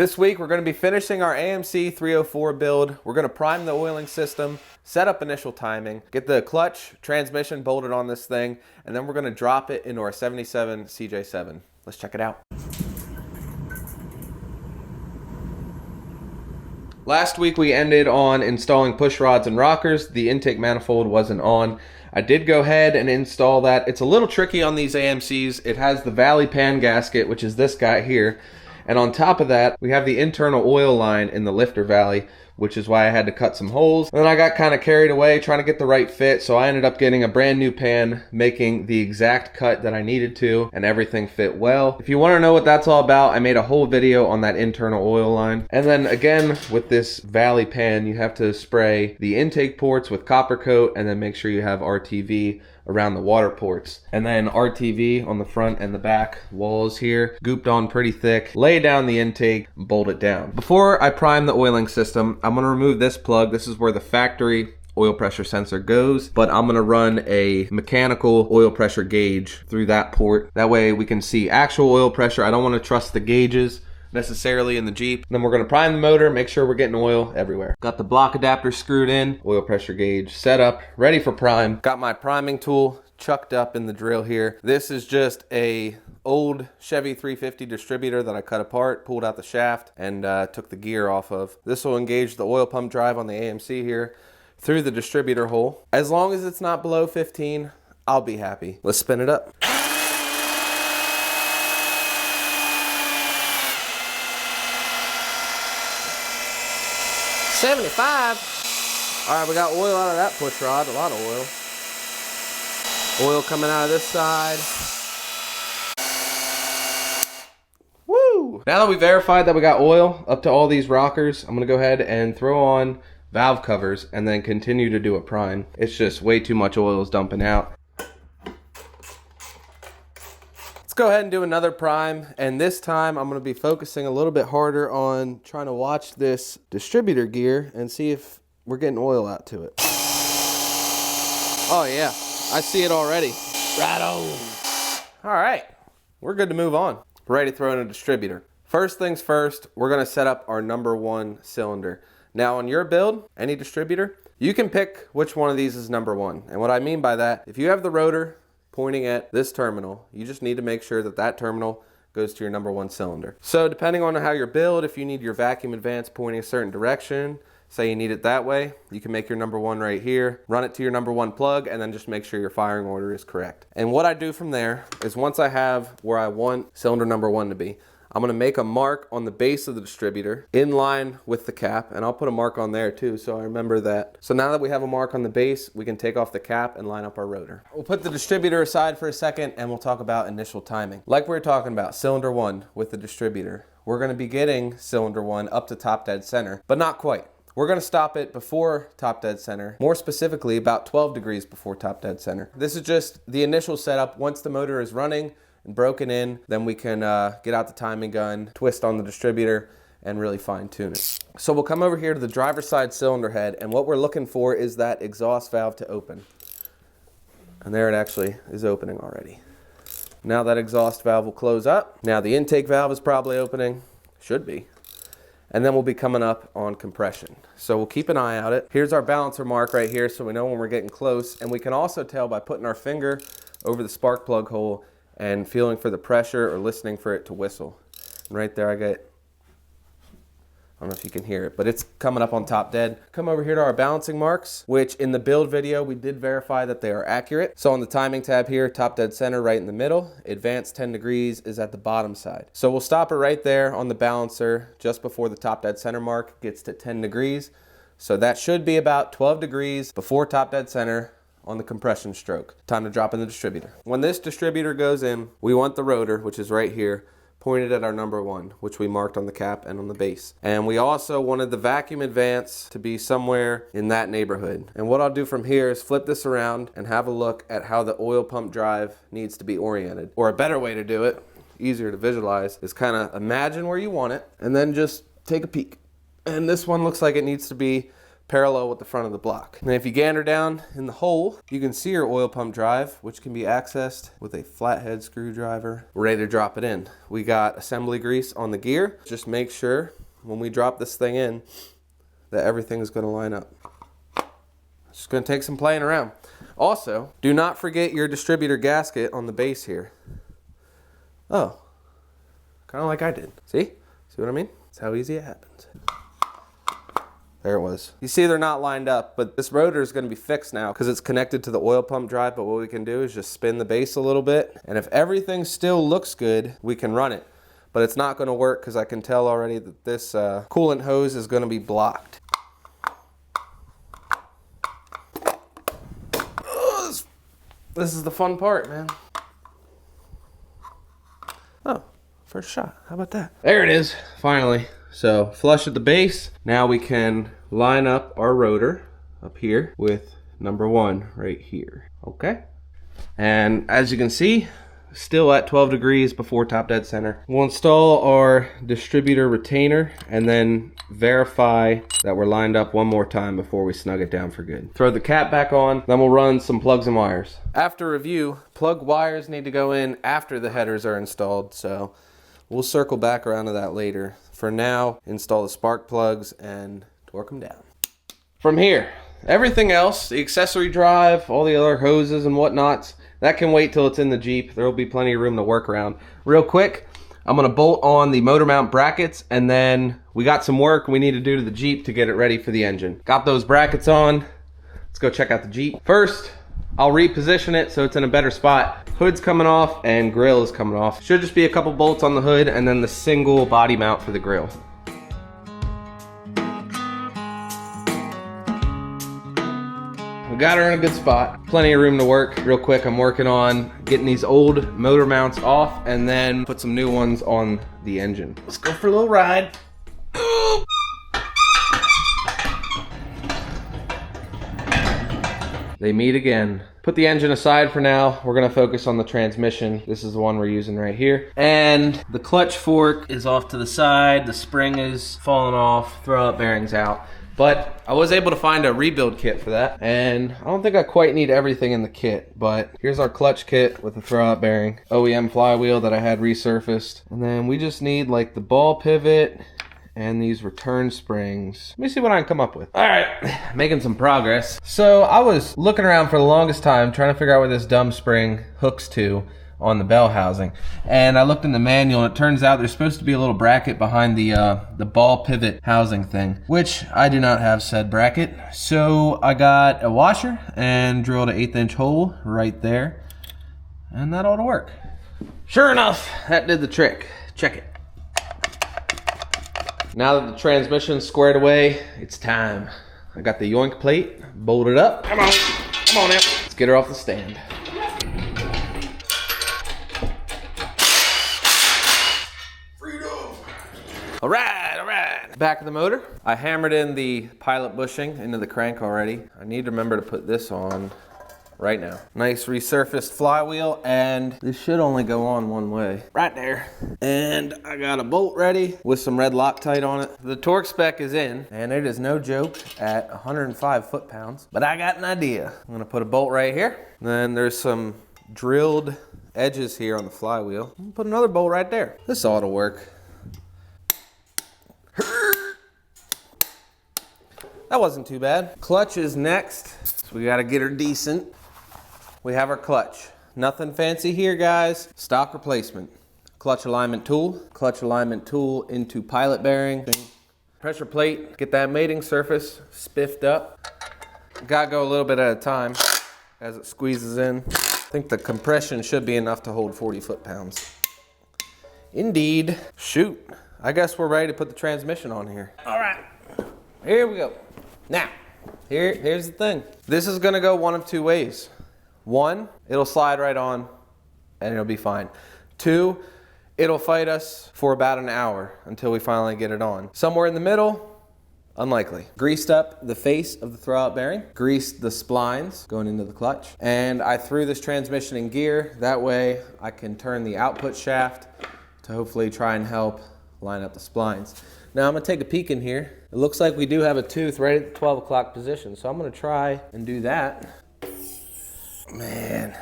This week we're going to be finishing our AMC 304 build. We're going to prime the oiling system, set up initial timing, get the clutch, transmission bolted on this thing, and then we're going to drop it into our 77 CJ7. Let's check it out. Last week we ended on installing push rods and rockers. The intake manifold wasn't on. I did go ahead and install that. It's a little tricky on these AMCs. It has the valley pan gasket, which is this guy here. And on top of that, we have the internal oil line in the lifter valley, which is why I had to cut some holes. And then I got kind of carried away trying to get the right fit, so I ended up getting a brand new pan, making the exact cut that I needed to, and everything fit well. If you want to know what that's all about, I made a whole video on that internal oil line. And then again, with this valley pan, you have to spray the intake ports with copper coat, and then make sure you have RTV around the water ports. And then RTV on the front and the back walls here, gooped on pretty thick. Lay down the intake, bolt it down. Before I prime the oiling system, I'm gonna remove this plug. This is where the factory oil pressure sensor goes, but I'm gonna run a mechanical oil pressure gauge through that port. That way we can see actual oil pressure. I don't wanna trust the gauges necessarily in the Jeep. Then we're gonna prime the motor, make sure we're getting oil everywhere. Got the block adapter screwed in, oil pressure gauge set up, ready for prime. Got my priming tool chucked up in the drill here. This is just a old Chevy 350 distributor that I cut apart, pulled out the shaft, and took the gear off of. This will engage the oil pump drive on the AMC here through the distributor hole. As long as it's not below 15, I'll be happy. Let's spin it up. 75. All right, we got oil out of that push rod, a lot of oil. Oil coming out of this side. Woo! Now that we verified that we got oil up to all these rockers, I'm gonna go ahead and throw on valve covers and then continue to do a prime. It's just way too much oil is dumping out. Let's go ahead and do another prime, and this time I'm going to be focusing a little bit harder on trying to watch this distributor gear and see if we're getting oil out to it. Oh yeah, I see it already. Right on. All right, we're good to move on. Ready to throw in a distributor. First things first, we're going to set up our #1 cylinder. Now on your build, any distributor, you can pick which one of these is #1. And what I mean by that, if you have the rotor pointing at this terminal, you just need to make sure that that terminal goes to your #1 cylinder. So depending on how you build, if you need your vacuum advance pointing a certain direction, say you need it that way, you can make your #1 right here, run it to your #1 plug, and then just make sure your firing order is correct. And what I do from there is once I have where I want cylinder #1 to be, I'm gonna make a mark on the base of the distributor in line with the cap, and I'll put a mark on there too so I remember that. So now that we have a mark on the base, we can take off the cap and line up our rotor. We'll put the distributor aside for a second and we'll talk about initial timing. Like we were talking about, cylinder 1 with the distributor. We're gonna be getting cylinder 1 up to top dead center, but not quite. We're gonna stop it before top dead center, more specifically about 12 degrees before top dead center. This is just the initial setup. Once the motor is running and broken in, then we can get out the timing gun, twist on the distributor, and really fine tune it. So we'll come over here to the driver's side cylinder head, and what we're looking for is that exhaust valve to open. And there it actually is opening already. Now that exhaust valve will close up. Now the intake valve is probably opening, should be. And then we'll be coming up on compression. So we'll keep an eye out it. Here's our balancer mark right here so we know when we're getting close, and we can also tell by putting our finger over the spark plug hole and feeling for the pressure or listening for it to whistle. And right there I don't know if you can hear it, but it's coming up on top dead. Come over here to our balancing marks, which in the build video, we did verify that they are accurate. So on the timing tab here, top dead center right in the middle, advanced 10 degrees is at the bottom side. So we'll stop it right there on the balancer just before the top dead center mark gets to 10 degrees. So that should be about 12 degrees before top dead center on the compression stroke. Time to drop in the distributor. When this distributor goes in, we want the rotor, which is right here, pointed at our #1, which we marked on the cap and on the base. And we also wanted the vacuum advance to be somewhere in that neighborhood. And what I'll do from here is flip this around and have a look at how the oil pump drive needs to be oriented. Or a better way to do it, easier to visualize, is kind of imagine where you want it and then just take a peek. And this one looks like it needs to be parallel with the front of the block. And if you gander down in the hole, you can see your oil pump drive, which can be accessed with a flathead screwdriver. We're ready to drop it in. We got assembly grease on the gear. Just make sure when we drop this thing in that everything is going to line up. It's just going to take some playing around. Also, do not forget your distributor gasket on the base here. Oh, kind of like I did. See what I mean? That's how easy it happens. There it was. You see they're not lined up, but this rotor is going to be fixed now because it's connected to the oil pump drive. But what we can do is just spin the base a little bit. And if everything still looks good, we can run it. But it's not going to work because I can tell already that this coolant hose is going to be blocked. This is the fun part, man. Oh, first shot. How about that? There it is, finally. So flush at the base. Now we can line up our rotor up here with number 1 right here. Okay. And as you can see, still at 12 degrees before top dead center. We'll install our distributor retainer and then verify that we're lined up one more time before we snug it down for good. Throw the cap back on, then we'll run some plugs and wires. After review, plug wires need to go in after the headers are installed, so we'll circle back around to that later. For now, install the spark plugs and torque them down. From here, everything else, the accessory drive, all the other hoses and whatnots, that can wait till it's in the Jeep. There will be plenty of room to work around. Real quick, I'm gonna bolt on the motor mount brackets, and then we got some work we need to do to the Jeep to get it ready for the engine. Got those brackets on. Let's go check out the Jeep. First, I'll reposition it so it's in a better spot. Hood's coming off and grill is coming off. Should just be a couple bolts on the hood and then the single body mount for the grill. We got her in a good spot. Plenty of room to work. Real quick, I'm working on getting these old motor mounts off and then put some new ones on the engine. Let's go for a little ride. They meet again. Put the engine aside for now. We're gonna focus on the transmission. This is the one we're using right here. And the clutch fork is off to the side. The spring is falling off. Throw out bearings out. But I was able to find a rebuild kit for that. And I don't think I quite need everything in the kit, but here's our clutch kit with the throwout bearing, OEM flywheel that I had resurfaced. And then we just need like the ball pivot and these return springs. Let me see what I can come up with. All right, making some progress. So I was looking around for the longest time trying to figure out where this dumb spring hooks to on the bell housing. And I looked in the manual and it turns out there's supposed to be a little bracket behind the ball pivot housing thing, which I do not have said bracket. So I got a washer and drilled an 1/8 inch hole right there. And that ought to work. Sure enough, that did the trick. Check it. Now that the transmission's squared away, it's time. I got the yoink plate bolted up. Come on now. Let's get her off the stand. All right. Back of the motor. I hammered in the pilot bushing into the crank already. I need to remember to put this on right now. Nice resurfaced flywheel, and this should only go on one way. Right there. And I got a bolt ready with some red Loctite on it. The torque spec is in, and it is no joke at 105 foot-pounds. But I got an idea. I'm gonna put a bolt right here. Then there's some drilled edges here on the flywheel. I'm gonna put another bolt right there. This ought to work. That wasn't too bad. Clutch is next, so we gotta get her decent. We have our clutch. Nothing fancy here, guys. Stock replacement. Clutch alignment tool into pilot bearing. Pressure plate, get that mating surface spiffed up. Gotta go a little bit at a time as it squeezes in. I think the compression should be enough to hold 40 foot-pounds. Indeed. Shoot, I guess we're ready to put the transmission on here. All right, here we go. Now, here's the thing. This is gonna go one of two ways. One, it'll slide right on and it'll be fine. Two, it'll fight us for about an hour until we finally get it on. Somewhere in the middle, unlikely. Greased up the face of the throwout bearing, greased the splines going into the clutch, and I threw this transmission in gear. That way I can turn the output shaft to hopefully try and help line up the splines. Now I'm gonna take a peek in here. It looks like we do have a tooth right at the 12 o'clock position. So I'm gonna try and do that. Man.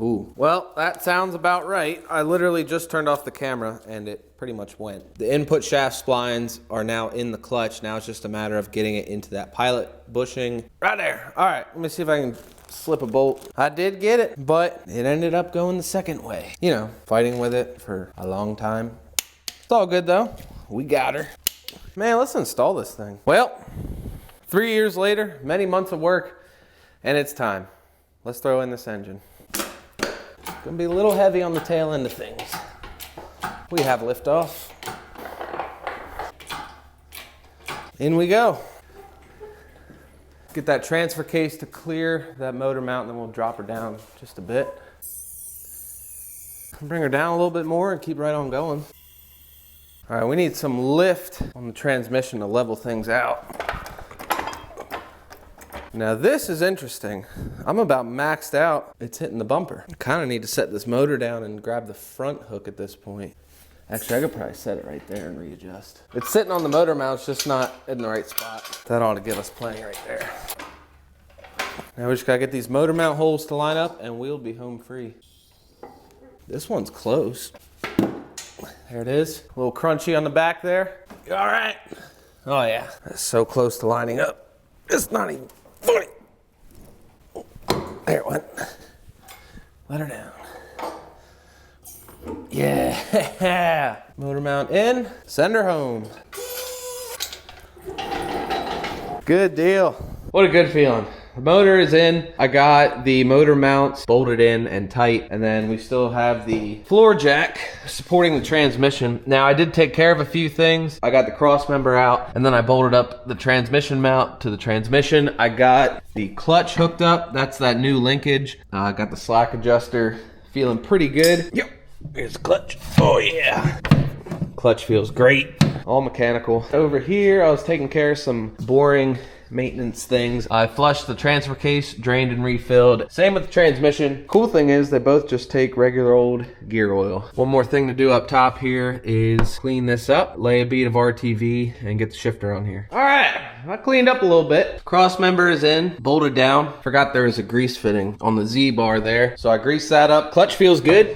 Ooh, well, that sounds about right. I literally just turned off the camera and it pretty much went. The input shaft splines are now in the clutch. Now it's just a matter of getting it into that pilot bushing. Right there. All right, let me see if I can slip a bolt. I did get it, but it ended up going the second way. You know, fighting with it for a long time. It's all good though. We got her. Man, let's install this thing. Well, 3 years later, many months of work, and it's time. Let's throw in this engine. Gonna be a little heavy on the tail end of things. We have liftoff. In we go. Get that transfer case to clear that motor mount, and then we'll drop her down just a bit. Bring her down a little bit more and keep right on going. All right, we need some lift on the transmission to level things out. Now this is interesting. I'm about maxed out. It's hitting the bumper. I kind of need to set this motor down and grab the front hook at this point. Actually, I could probably set it right there and readjust. It's sitting on the motor mount, it's just not in the right spot. That ought to give us plenty right there. Now we just gotta get these motor mount holes to line up and we'll be home free. This one's close. There it is. A little crunchy on the back there. You all right? Oh yeah, that's so close to lining up. It's not even funny. There it went. Let her down. Yeah. Motor mount in, send her home. Good deal. What a good feeling. The motor is in. I got the motor mounts bolted in and tight, and then we still have the floor jack supporting the transmission. Now I did take care of a few things. I got the cross member out, and then I bolted up the transmission mount to the transmission. I got the clutch hooked up. That's that new linkage. I got the slack adjuster feeling pretty good. Yep, here's the clutch. Oh yeah. Clutch feels great. All mechanical. Over here, I was taking care of some boring maintenance things. I flushed the transfer case, drained and refilled. Same with the transmission. Cool thing is they both just take regular old gear oil. One more thing to do up top here is clean this up, lay a bead of RTV, and get the shifter on here. All right, I cleaned up a little bit. Cross member is in, bolted down. Forgot there was a grease fitting on the Z bar there, so I greased that up. Clutch feels good.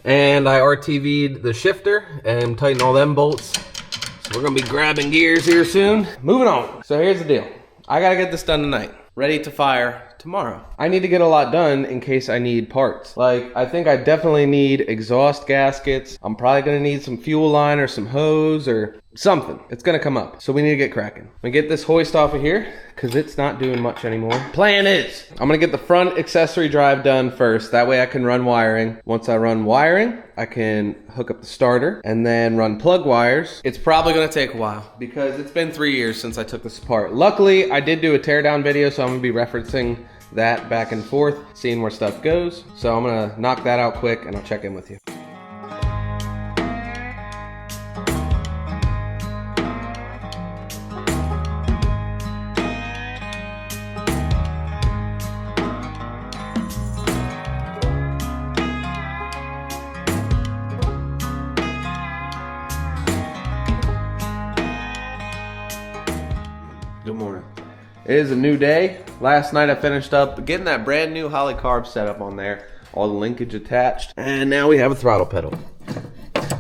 And I RTV'd the shifter and tightened all them bolts. We're gonna be grabbing gears here soon. Moving on. So here's the deal. I gotta get this done tonight. Ready to fire tomorrow. I need to get a lot done in case I need parts. Like, I think I definitely need exhaust gaskets. I'm probably gonna need some fuel line or some hose or something. It's gonna come up. So we need to get cracking. I'm gonna get this hoist off of here because it's not doing much anymore. Plan is, I'm gonna get the front accessory drive done first. That way I can run wiring. Once I run wiring, I can hook up the starter and then run plug wires. It's probably gonna take a while because it's been 3 years since I took this apart. Luckily, I did do a teardown video, so I'm gonna be referencing that back and forth, seeing where stuff goes. So I'm gonna knock that out quick and I'll check in with you. Good morning. It is a new day. Last night I finished up getting that brand new Holley carb setup on there. All the linkage attached. And now we have a throttle pedal.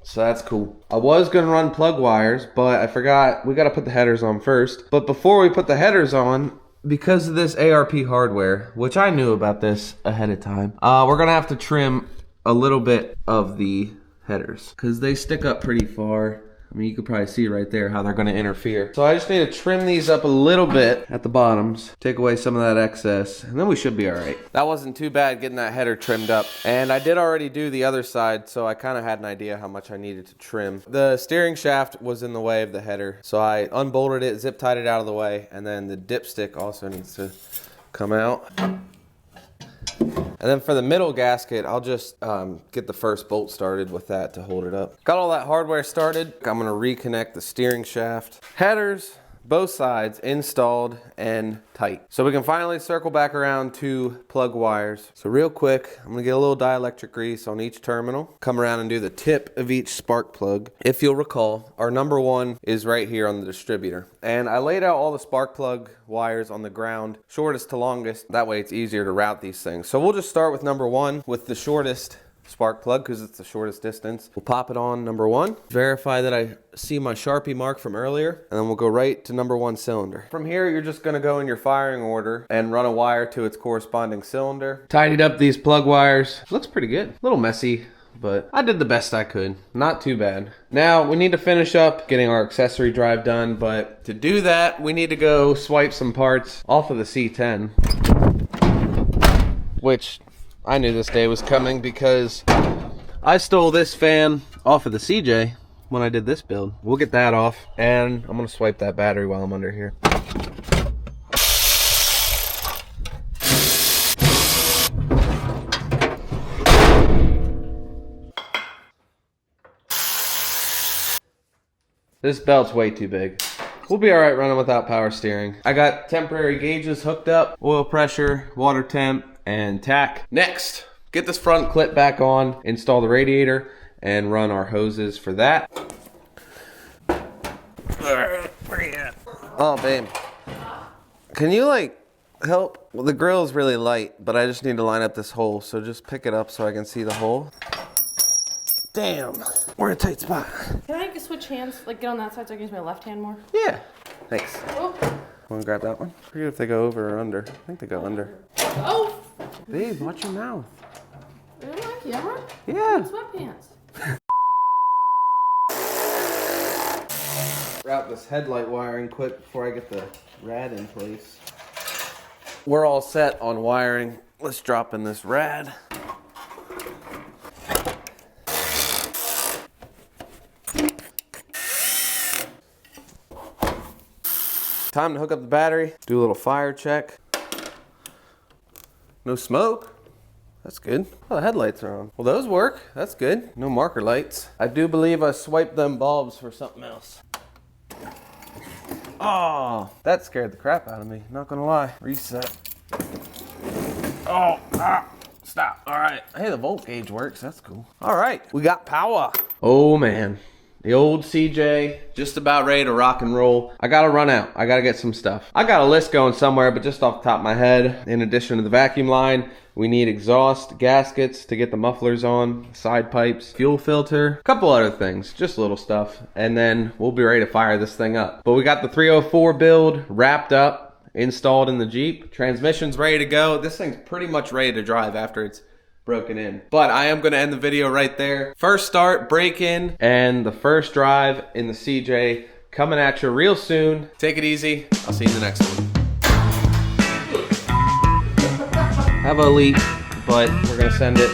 So that's cool. I was gonna run plug wires, but I forgot we gotta put the headers on first. But before we put the headers on, because of this ARP hardware, which I knew about this ahead of time, we're gonna have to trim a little bit of the headers because they stick up pretty far. I mean, you could probably see right there how they're going to interfere. So I just need to trim these up a little bit at the bottoms, take away some of that excess, and then we should be all right. That wasn't too bad getting that header trimmed up. And I did already do the other side, so I kind of had an idea how much I needed to trim. The steering shaft was in the way of the header, so I unbolted it, zip tied it out of the way, and then the dipstick also needs to come out. And then for the middle gasket, I'll just get the first bolt started with that to hold it up. Got all that hardware started. I'm gonna reconnect the steering shaft, headers, both sides installed and tight. So we can finally circle back around to plug wires. So real quick, I'm gonna get a little dielectric grease on each terminal, come around and do the tip of each spark plug. If you'll recall, our number one is right here on the distributor. And I laid out all the spark plug wires on the ground, shortest to longest. That way it's easier to route these things. So we'll just start with number one with the shortest spark plug because it's the shortest distance. We'll pop it on number one, verify that I see my Sharpie mark from earlier, and then we'll go right to number one cylinder. From here, you're just gonna go in your firing order and run a wire to its corresponding cylinder. Tidied up these plug wires. Looks pretty good. A little messy, but I did the best I could. Not too bad. Now we need to finish up getting our accessory drive done, but to do that, we need to go swipe some parts off of the C10, which I knew this day was coming because I stole this fan off of the CJ when I did this build. We'll get that off, and I'm gonna swipe that battery while I'm under here. This belt's way too big. We'll be all right running without power steering. I got temporary gauges hooked up, oil pressure, water temp, and tack. Next, get this front clip back on, install the radiator, and run our hoses for that. Where you at? Oh, babe. Can you help? Well, the grill's really light, but I just need to line up this hole, so just pick it up so I can see the hole. Damn, we're in a tight spot. Can I switch hands, get on that side so I can use my left hand more? Yeah, thanks. Oh. Want to grab that one? I forget if they go over or under. I think they go under. Oh! Babe, watch your mouth. Really? Yeah? Yeah. Sweatpants. Route this headlight wiring quick before I get the rad in place. We're all set on wiring. Let's drop in this rad. Time to hook up the battery, do a little fire check. No smoke. That's good. Oh, the headlights are on. Well, those work. That's good. No marker lights. I do believe I swiped them bulbs for something else. Oh, that scared the crap out of me. Not gonna lie. Reset. Oh, stop. All right. Hey, the volt gauge works. That's cool. All right, we got power. Oh, man. The old CJ, just about ready to rock and roll. I gotta run out. I gotta get some stuff. I got a list going somewhere, but just off the top of my head, in addition to the vacuum line, we need exhaust gaskets to get the mufflers on, side pipes, fuel filter, a couple other things, just little stuff. And then we'll be ready to fire this thing up. But we got the 304 build wrapped up, installed in the Jeep. Transmission's ready to go. This thing's pretty much ready to drive after it's broken in. But I am gonna end the video right there. First start, break in, and the first drive in the CJ coming at you real soon. Take it easy. I'll see you in the next one. Have a leak, but we're gonna send it